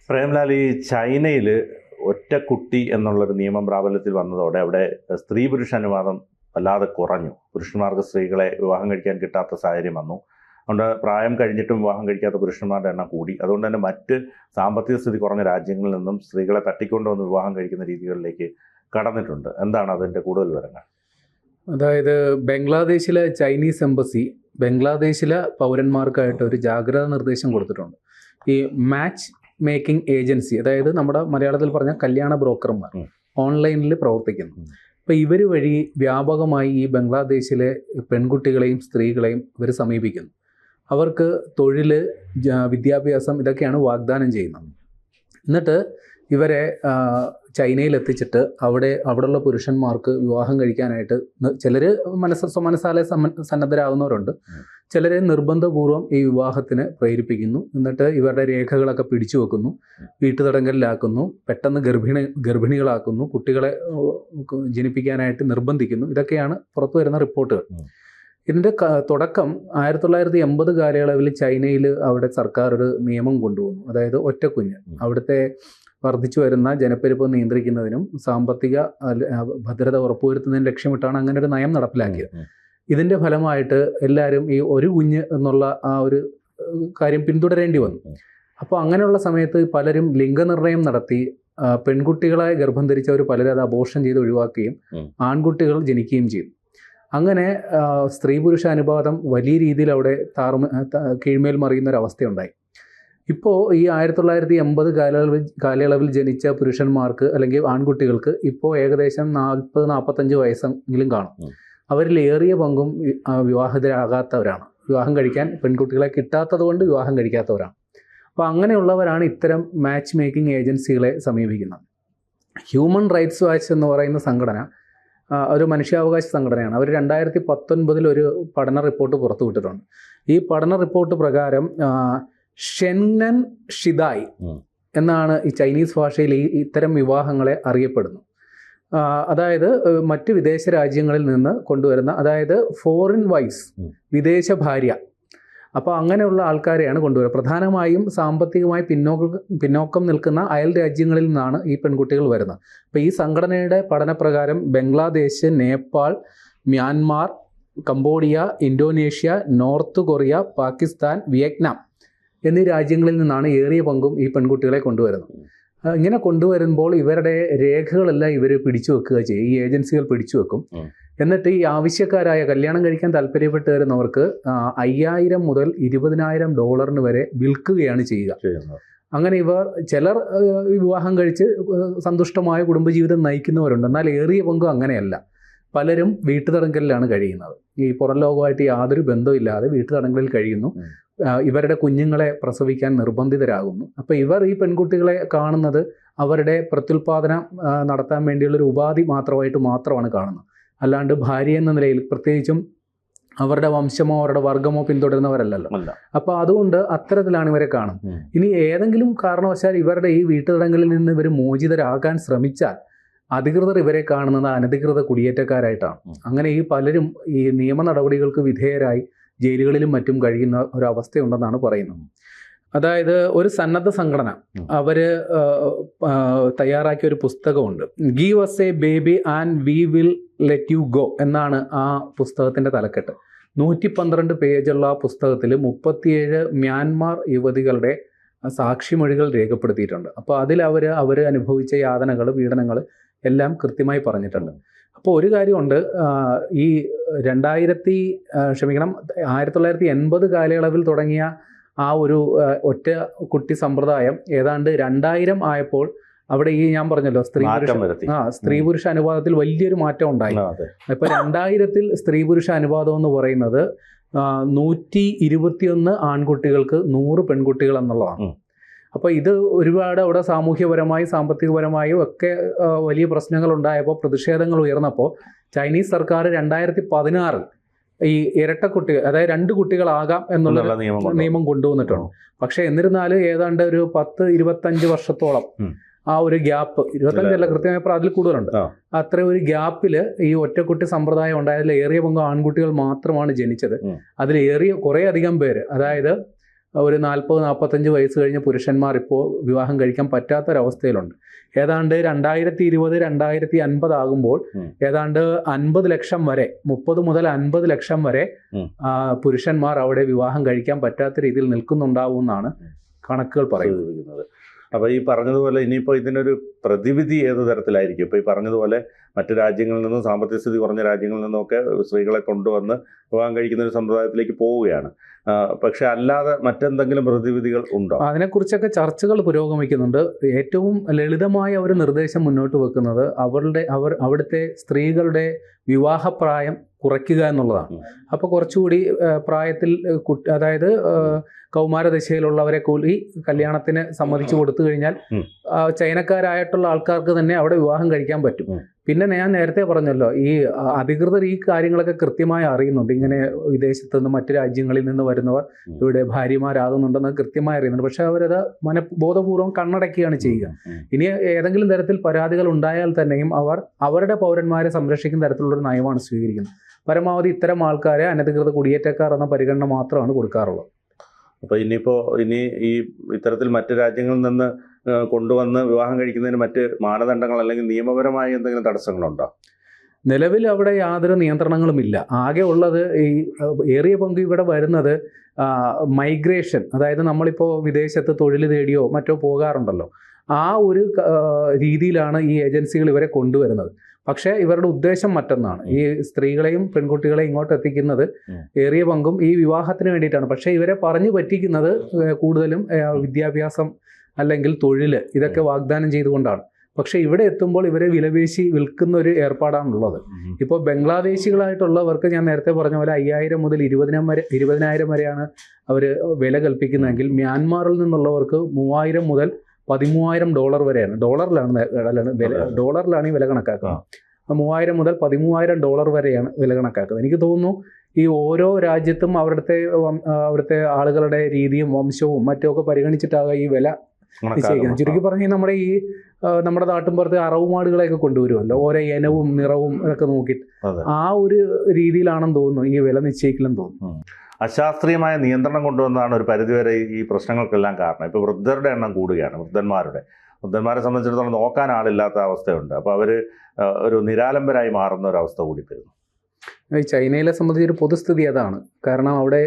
പ്രേംലാൽ, ഈ ചൈനയിൽ ഒറ്റക്കുട്ടി എന്നുള്ളൊരു നിയമം പ്രാബല്യത്തിൽ വന്നതോടെ അവിടെ സ്ത്രീ പുരുഷ അനുപാതം വല്ലാതെ കുറഞ്ഞു. പുരുഷന്മാർക്ക് സ്ത്രീകളെ വിവാഹം കഴിക്കാൻ കിട്ടാത്ത സാഹചര്യം വന്നു. അതുകൊണ്ട് പ്രായം കഴിഞ്ഞിട്ടും വിവാഹം കഴിക്കാത്ത പുരുഷന്മാരുടെ എണ്ണം കൂടി. അതുകൊണ്ട് തന്നെ മറ്റ് സാമ്പത്തിക സ്ഥിതി കുറഞ്ഞ രാജ്യങ്ങളിൽ നിന്നും സ്ത്രീകളെ തട്ടിക്കൊണ്ടുവന്ന് വിവാഹം കഴിക്കുന്ന രീതികളിലേക്ക് കടന്നിട്ടുണ്ട്. എന്താണ് അതിൻ്റെ കൂടുതൽ വിവരങ്ങൾ? അതായത് ബംഗ്ലാദേശിലെ ചൈനീസ് എംബസി ബംഗ്ലാദേശിലെ പൗരന്മാർക്കായിട്ട് ഒരു ജാഗ്രതാ നിർദ്ദേശം കൊടുത്തിട്ടുണ്ട്. ഈ മാച്ച് മേക്കിംഗ് ഏജൻസി, അതായത് നമ്മുടെ മലയാളത്തിൽ പറഞ്ഞ കല്യാണ ബ്രോക്കർമാർ ഓൺലൈനിൽ പ്രവർത്തിക്കുന്നു. അപ്പോൾ ഇവർ വഴി വ്യാപകമായി ഈ ബംഗ്ലാദേശിലെ പെൺകുട്ടികളെയും സ്ത്രീകളെയും ഇവർ സമീപിക്കുന്നു. അവർക്ക് തൊഴിൽ, വിദ്യാഭ്യാസം ഇതൊക്കെയാണ് വാഗ്ദാനം ചെയ്യുന്നത്. എന്നിട്ട് ഇവരെ ചൈനയിൽ എത്തിച്ചിട്ട് അവിടെയുള്ള പുരുഷന്മാർക്ക് വിവാഹം കഴിക്കാനായിട്ട് ചിലർ മനസ്സാലെ സന്നദ്ധരാകുന്നവരുണ്ട്. ചിലരെ നിർബന്ധപൂർവ്വം ഈ വിവാഹത്തിന് പ്രേരിപ്പിക്കുന്നു. എന്നിട്ട് ഇവരുടെ രേഖകളൊക്കെ പിടിച്ചു വെക്കുന്നു, വീട്ടുതടങ്കലിലാക്കുന്നു, പെട്ടെന്ന് ഗർഭിണികളാക്കുന്നു, കുട്ടികളെ ജനിപ്പിക്കാനായിട്ട് നിർബന്ധിക്കുന്നു. ഇതൊക്കെയാണ് പുറത്തു വരുന്ന റിപ്പോർട്ടുകൾ. ഇതിൻ്റെ തുടക്കം 1980 കാലയളവിൽ ചൈനയിൽ അവിടെ സർക്കാർ ഒരു നിയമം കൊണ്ടുവന്നു. അതായത് ഒറ്റക്കുഞ്ഞ്. അവിടുത്തെ വർദ്ധിച്ചു വരുന്ന ജനപ്പെരുപ്പം നിയന്ത്രിക്കുന്നതിനും സാമ്പത്തിക ഭദ്രത ഉറപ്പുവരുത്തുന്നതിനും ലക്ഷ്യമിട്ടാണ് അങ്ങനെ ഒരു നയം നടപ്പിലാക്കിയത്. ഇതിൻ്റെ ഫലമായിട്ട് എല്ലാവരും ഈ ഒരു കുഞ്ഞ് എന്നുള്ള ആ ഒരു കാര്യം പിന്തുടരേണ്ടി വന്നു. അപ്പോൾ അങ്ങനെയുള്ള സമയത്ത് പലരും ലിംഗനിർണ്ണയം നടത്തി പെൺകുട്ടികളെ ഗർഭം ധരിച്ചവർ പലരും അത് അബോർഷൻ ചെയ്ത് ഒഴിവാക്കുകയും ആൺകുട്ടികൾ ജനിക്കുകയും ചെയ്തു. അങ്ങനെ സ്ത്രീ പുരുഷ അനുപാതം വലിയ രീതിയിൽ അവിടെ കീഴ്മേൽ മറിയുന്ന ഒരു അവസ്ഥയുണ്ടായി. ഇപ്പോൾ ഈ 1980 കാലയളവിൽ ജനിച്ച പുരുഷന്മാർക്ക് അല്ലെങ്കിൽ ആൺകുട്ടികൾക്ക് ഇപ്പോൾ ഏകദേശം 40-45 വയസ്സെങ്കിലും കാണും. അവരിൽ ഏറിയ പങ്കും വിവാഹിതരാകാത്തവരാണ്. വിവാഹം കഴിക്കാൻ പെൺകുട്ടികളെ കിട്ടാത്തത് കൊണ്ട് വിവാഹം കഴിക്കാത്തവരാണ്. അപ്പോൾ അങ്ങനെയുള്ളവരാണ് ഇത്തരം മാച്ച് മേക്കിംഗ് ഏജൻസികളെ സമീപിക്കുന്നത്. ഹ്യൂമൻ റൈറ്റ്സ് വാച്ച് എന്ന് പറയുന്ന സംഘടന ഒരു മനുഷ്യാവകാശ സംഘടനയാണ്. അവർ 2019 ഒരു പഠന റിപ്പോർട്ട് പുറത്തുവിട്ടിട്ടുണ്ട്. ഈ പഠന റിപ്പോർട്ട് പ്രകാരം ഷെൻനൻ ഷിദായ് എന്നാണ് ഈ ചൈനീസ് ഭാഷയിൽ ഇത്തരം വിവാഹങ്ങളെ അറിയപ്പെടുന്നു. അതായത് മറ്റ് വിദേശ രാജ്യങ്ങളിൽ നിന്ന് കൊണ്ടുവരുന്ന, അതായത് ഫോറിൻ വൈഫ്, വിദേശ ഭാര്യ. അപ്പോൾ അങ്ങനെയുള്ള ആൾക്കാരെയാണ് കൊണ്ടുവരുന്നത്. പ്രധാനമായും സാമ്പത്തികമായി പിന്നോക്കം നിൽക്കുന്ന അയൽ രാജ്യങ്ങളിൽ നിന്നാണ് ഈ പെൺകുട്ടികൾ വരുന്നത്. അപ്പോൾ ഈ സംഘടനയുടെ പഠനപ്രകാരം Bangladesh, Nepal, Myanmar, Cambodia, Indonesia, North Korea, Pakistan, Vietnam എന്നീ രാജ്യങ്ങളിൽ നിന്നാണ് ഏറിയ പങ്കും ഈ പെൺകുട്ടികളെ കൊണ്ടുവരുന്നത്. ഇങ്ങനെ കൊണ്ടുവരുമ്പോൾ ഇവരുടെ രേഖകളെല്ലാം ഇവർ പിടിച്ചു വെക്കുക ചെയ്യും. ഈ ഏജൻസികൾ പിടിച്ചു വെക്കും. എന്നിട്ട് ഈ ആവശ്യക്കാരായ കല്യാണം കഴിക്കാൻ താല്പര്യപ്പെട്ട് വരുന്നവർക്ക് $5,000 മുതൽ $20,000 വരെ വിൽക്കുകയാണ് ചെയ്യുക. അങ്ങനെ ചിലർ വിവാഹം കഴിച്ച് സന്തുഷ്ടമായ കുടുംബജീവിതം നയിക്കുന്നവരുണ്ട്. എന്നാൽ ഏറിയ പങ്കും അങ്ങനെയല്ല. പലരും വീട്ടുതടങ്കലിലാണ് കഴിയുന്നത്. ഈ പുറം ലോകമായിട്ട് യാതൊരു ബന്ധമില്ലാതെ വീട്ടുതടങ്കലിൽ കഴിയുന്നു. ഇവരുടെ കുഞ്ഞുങ്ങളെ പ്രസവിക്കാൻ നിർബന്ധിതരാകുന്നു. അപ്പോൾ ഇവർ ഈ പെൺകുട്ടികളെ കാണുന്നത് അവരുടെ പ്രത്യുൽപാദനം നടത്താൻ വേണ്ടിയുള്ളൊരു ഉപാധി മാത്രമാണ് കാണുന്നത്. അല്ലാണ്ട് ഭാര്യ എന്ന നിലയിൽ, പ്രത്യേകിച്ചും അവരുടെ വംശമോ അവരുടെ വർഗമോ പിന്തുടരുന്നവരല്ലല്ലോ. അപ്പോൾ അതുകൊണ്ട് അത്തരത്തിലാണ് ഇവരെ കാണുന്നത്. ഇനി ഏതെങ്കിലും കാരണവശാൽ ഇവരുടെ ഈ വീട്ടുതടങ്കലിൽ നിന്ന് ഇവർ മോചിതരാകാൻ ശ്രമിച്ചാൽ അധികൃതർ ഇവരെ കാണുന്നത് അനധികൃത കുടിയേറ്റക്കാരായിട്ടാണ്. അങ്ങനെ ഈ പലരും ഈ നിയമ നടപടികൾക്ക് വിധേയരായി ജയിലുകളിലും മറ്റും കഴിയുന്ന ഒരവസ്ഥയുണ്ടെന്നാണ് പറയുന്നത്. അതായത് ഒരു സന്നദ്ധ സംഘടന അവർ തയ്യാറാക്കിയ ഒരു പുസ്തകമുണ്ട്. Give us a baby and we will let you go എന്നാണ് ആ പുസ്തകത്തിൻ്റെ തലക്കെട്ട്. 112 പേജുള്ള ആ പുസ്തകത്തിൽ 37 മ്യാൻമാർ യുവതികളുടെ സാക്ഷിമൊഴികൾ രേഖപ്പെടുത്തിയിട്ടുണ്ട്. അപ്പോൾ അതിൽ അവർ അനുഭവിച്ച യാതനകൾ, പീഡനങ്ങൾ എല്ലാം കൃത്യമായി പറഞ്ഞിട്ടുണ്ട്. അപ്പോൾ ഒരു കാര്യമുണ്ട്, ഈ 1980 കാലയളവിൽ തുടങ്ങിയ ആ ഒരു ഒറ്റ കുട്ടി സമ്പ്രദായം ഏതാണ്ട് 2000 ആയപ്പോൾ അവിടെ ഈ ഞാൻ പറഞ്ഞല്ലോ സ്ത്രീ പുരുഷ അനുപാതത്തിൽ വലിയൊരു മാറ്റം ഉണ്ടായി. ഇപ്പൊ 2000 സ്ത്രീ പുരുഷ അനുപാതം എന്ന് പറയുന്നത് 121 ആൺകുട്ടികൾക്ക് 100 പെൺകുട്ടികൾ എന്നുള്ളതാണ്. അപ്പോൾ ഇത് ഒരുപാട് അവിടെ സാമൂഹ്യപരമായും സാമ്പത്തികപരമായും ഒക്കെ വലിയ പ്രശ്നങ്ങൾ ഉണ്ടായപ്പോൾ, പ്രതിഷേധങ്ങൾ ഉയർന്നപ്പോൾ ചൈനീസ് സർക്കാർ 2016 ഈ ഇരട്ടക്കുട്ടികൾ, അതായത് 2 കുട്ടികളാകാം എന്നുള്ള നിയമം കൊണ്ടുവന്നിട്ടുണ്ട്. പക്ഷെ എന്നിരുന്നാലും ഏതാണ്ട് ഒരു 10-25 വർഷത്തോളം ആ ഒരു ഗ്യാപ്പ്, 25 കൃത്യമായി അതിൽ കൂടുതലുണ്ട്, അത്ര ഒരു ഗ്യാപ്പിൽ ഈ ഒറ്റക്കുട്ടി സമ്പ്രദായം ഉണ്ടായതിൽ ഏറിയ പങ്ക് ആൺകുട്ടികൾ മാത്രമാണ് ജനിച്ചത്. അതിൽ കുറേ അധികം പേര്, അതായത് ഒരു 40-45 വയസ്സ് കഴിഞ്ഞ പുരുഷന്മാർ ഇപ്പോൾ വിവാഹം കഴിക്കാൻ പറ്റാത്തൊരവസ്ഥയിലുണ്ട്. ഏതാണ്ട് 2020-2050 ആകുമ്പോൾ ഏതാണ്ട് 50 ലക്ഷം വരെ, 30 മുതൽ 50 ലക്ഷം വരെ പുരുഷന്മാർ അവിടെ വിവാഹം കഴിക്കാൻ പറ്റാത്ത രീതിയിൽ നിൽക്കുന്നുണ്ടാവുമെന്നാണ് കണക്കുകൾ പറയുന്നത്. അപ്പോൾ ഈ പറഞ്ഞതുപോലെ ഇനിയിപ്പോൾ ഇതിനൊരു പ്രതിവിധി ഏത് തരത്തിലായിരിക്കും? ഇപ്പോൾ ഈ പറഞ്ഞതുപോലെ മറ്റു രാജ്യങ്ങളിൽ നിന്നും, സാമ്പത്തിക സ്ഥിതി കുറഞ്ഞ രാജ്യങ്ങളിൽ നിന്നുമൊക്കെ സ്ത്രീകളെ കൊണ്ടുവന്ന് വിവാഹം കഴിക്കുന്ന ഒരു സമ്പ്രദായത്തിലേക്ക് പോവുകയാണ്. പക്ഷെ അല്ലാതെ മറ്റെന്തെങ്കിലും പ്രതിവിധികൾ ഉണ്ടോ? അതിനെക്കുറിച്ചൊക്കെ ചർച്ചകൾ പുരോഗമിക്കുന്നുണ്ട്. ഏറ്റവും ലളിതമായ ഒരു നിർദ്ദേശം മുന്നോട്ട് വെക്കുന്നത് അവിടുത്തെ സ്ത്രീകളുടെ വിവാഹപ്രായം കുറയ്ക്കുക എന്നുള്ളതാണ്. അപ്പോൾ കുറച്ചുകൂടി പ്രായത്തിൽ അതായത് കൗമാരദശയിലുള്ളവരെ കൂടി കല്യാണത്തിന് സമ്മതിച്ചു കൊടുത്തു കഴിഞ്ഞാൽ ചൈനക്കാരായിട്ടുള്ള ആൾക്കാർക്ക് തന്നെ അവിടെ വിവാഹം കഴിക്കാൻ പറ്റും. പിന്നെ ഞാൻ നേരത്തെ പറഞ്ഞല്ലോ, ഈ അധികൃതർ ഈ കാര്യങ്ങളൊക്കെ കൃത്യമായി അറിയുന്നുണ്ട്. ഇങ്ങനെ വിദേശത്ത് നിന്ന്, മറ്റു രാജ്യങ്ങളിൽ നിന്ന് വരുന്നവർ ഇവിടെ ഭാര്യമാരാകുന്നുണ്ടെന്ന് കൃത്യമായി അറിയുന്നുണ്ട്. പക്ഷെ അവരത് ബോധപൂർവം കണ്ണടക്കുകയാണ് ചെയ്യുക. ഇനി ഏതെങ്കിലും തരത്തിൽ പരാതികൾ ഉണ്ടായാൽ തന്നെയും അവർ അവരുടെ പൗരന്മാരെ സംരക്ഷിക്കുന്ന തരത്തിലുള്ളൊരു നയമാണ് സ്വീകരിക്കുന്നത്. പരമാവധി ഇത്തരം ആൾക്കാരെ അനധികൃത കുടിയേറ്റക്കാർ എന്ന പരിഗണന മാത്രമാണ് കൊടുക്കാറുള്ളത്. അപ്പോൾ ഇനി ഈ ഇത്തരത്തിൽ മറ്റ് രാജ്യങ്ങളിൽ നിന്ന് കൊണ്ടുവന്ന് വിവാഹം കഴിക്കുന്നതിന് മറ്റ് മാനദണ്ഡങ്ങൾ അല്ലെങ്കിൽ നിയമപരമായ എന്തെങ്കിലും തടസ്സങ്ങളുണ്ടോ? നിലവിൽ അവിടെ യാതൊരു നിയന്ത്രണങ്ങളുമില്ല. ആകെ ഉള്ളത് ഈ ഏറിയ പങ്ക് ഇവിടെ വരുന്നത് മൈഗ്രേഷൻ, അതായത് നമ്മളിപ്പോൾ വിദേശത്ത് തൊഴിൽ തേടിയോ മറ്റോ പോകാറുണ്ടല്ലോ, ആ ഒരു രീതിയിലാണ് ഈ ഏജൻസികൾ ഇവരെ കൊണ്ടുവരുന്നത്. പക്ഷേ ഇവരുടെ ഉദ്ദേശം മറ്റൊന്നാണ്. ഈ സ്ത്രീകളെയും പെൺകുട്ടികളെയും ഇങ്ങോട്ട് എത്തിക്കുന്നത് ഏറിയ പങ്കും ഈ വിവാഹത്തിന് വേണ്ടിയിട്ടാണ്. പക്ഷേ ഇവരെ പറഞ്ഞു പറ്റിക്കുന്നത് കൂടുതലും വിദ്യാഭ്യാസം അല്ലെങ്കിൽ തൊഴിൽ ഇതൊക്കെ വാഗ്ദാനം ചെയ്തുകൊണ്ടാണ്. പക്ഷേ ഇവിടെ എത്തുമ്പോൾ ഇവരെ വിലപേശി വിൽക്കുന്ന ഒരു ഏർപ്പാടാണുള്ളത്. ഇപ്പോൾ ബംഗ്ലാദേശികളായിട്ടുള്ളവർക്ക് ഞാൻ നേരത്തെ പറഞ്ഞ പോലെ 5000 മുതൽ 20,000 വരെയാണ് അവർ വില കൽപ്പിക്കുന്നതെങ്കിൽ മ്യാൻമാറിൽ നിന്നുള്ളവർക്ക് 3000 മുതൽ $13,000 വരെയാണ്. ഡോളറിലാണ് ഈ വില കണക്കാക്കുന്നത്. 3000 മുതൽ $13,000 വരെയാണ് വില കണക്കാക്കുന്നത്. എനിക്ക് തോന്നുന്നു ഈ ഓരോ രാജ്യത്തും അവിടുത്തെ ആളുകളുടെ രീതിയും വംശവും മറ്റുമൊക്കെ പരിഗണിച്ചിട്ടാകുക ഈ വില നിശ്ചയിക്കുന്നത്. ചുരുക്കി പറഞ്ഞാൽ നമ്മുടെ നാട്ടിൻപുറത്ത് അറവുമാടുകളെയൊക്കെ കൊണ്ടുവരുമല്ലോ, ഓരോ ഇനവും നിറവും ഇതൊക്കെ നോക്കിയിട്ട് ആ ഒരു രീതിയിലാണെന്ന് തോന്നുന്നു ഈ വില നിശ്ചയിക്കലെന്ന് തോന്നുന്നു. അശാസ്ത്രീയമായ നിയന്ത്രണം കൊണ്ടുവന്നതാണ് ഒരു പരിധിവരെ ഈ പ്രശ്നങ്ങൾക്കെല്ലാം കാരണം. ഇപ്പോൾ വൃദ്ധരുടെ എണ്ണം കൂടുകയാണ്. വൃദ്ധന്മാരെ സംബന്ധിച്ചിടത്തോളം നോക്കാൻ ആളില്ലാത്ത അവസ്ഥയുണ്ട്. അപ്പോൾ അവർ ഒരു നിരാലംബരായി മാറുന്ന ഒരവസ്ഥ കൂടി വരുന്നു. ഈ ചൈനയിലെ സംബന്ധിച്ചൊരു പൊതുസ്ഥിതി അതാണ്. കാരണം അവിടെ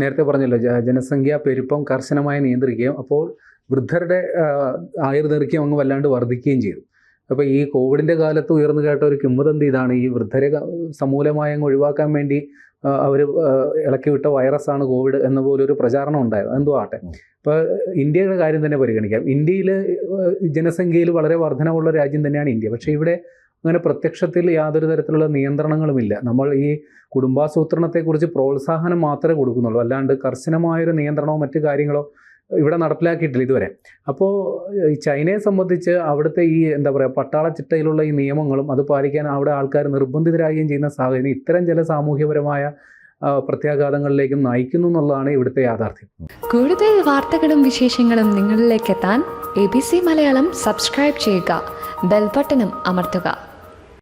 നേരത്തെ പറഞ്ഞല്ലോ, ജനസംഖ്യാ പെരുപ്പം കർശനമായി നിയന്ത്രിക്കുകയും അപ്പോൾ വൃദ്ധരുടെ ആയുർദൈർഘ്യം അങ്ങ് വല്ലാണ്ട് വർദ്ധിക്കുകയും ചെയ്തു. അപ്പോൾ ഈ കോവിഡിൻ്റെ കാലത്ത് ഉയർന്നു കേട്ട ഒരു കിംവദന്തി ഇതാണ്: ഈ വൃദ്ധരെ സമൂലമായി അങ്ങ് ഒഴിവാക്കാൻ വേണ്ടി അവർ ഇളക്കി വിട്ട വൈറസാണ് കോവിഡ് എന്ന പോലൊരു പ്രചാരണം ഉണ്ടായത്. എന്തോ ആട്ടെ. ഇപ്പോൾ ഇന്ത്യയുടെ കാര്യം തന്നെ പരിഗണിക്കാം. ഇന്ത്യയിൽ ജനസംഖ്യയിൽ വളരെ വർധനവുള്ള രാജ്യം തന്നെയാണ് ഇന്ത്യ. പക്ഷേ ഇവിടെ അങ്ങനെ പ്രത്യക്ഷത്തിൽ യാതൊരു തരത്തിലുള്ള നിയന്ത്രണങ്ങളുമില്ല. നമ്മൾ ഈ കുടുംബാസൂത്രണത്തെക്കുറിച്ച് പ്രോത്സാഹനം മാത്രമേ കൊടുക്കുന്നുള്ളൂ, അല്ലാണ്ട് കർശനമായൊരു നിയന്ത്രണമോ മറ്റു കാര്യങ്ങളോ ഇവിടെ നടപ്പിലാക്കിയിട്ടില്ല ഇതുവരെ. അപ്പോൾ ഈ ചൈനയെ സംബന്ധിച്ച് അവിടുത്തെ ഈ പട്ടാള ചിട്ടയിലുള്ള ഈ നിയമങ്ങളും അത് പാലിക്കാൻ അവിടെ ആൾക്കാർ നിർബന്ധിതരാകുകയും ചെയ്യുന്ന സാഹചര്യം ഇത്തരം ചില സാമൂഹ്യപരമായ പ്രത്യാഘാതങ്ങളിലേക്കും നയിക്കുന്നു എന്നുള്ളതാണ് ഇവിടുത്തെ യാഥാർത്ഥ്യം. കൂടുതൽ വാർത്തകളും വിശേഷങ്ങളും നിങ്ങളിലേക്ക് എത്താൻ ABC മലയാളം സബ്സ്ക്രൈബ് ചെയ്യുക, ബെൽ ബട്ടണും അമർത്തുക.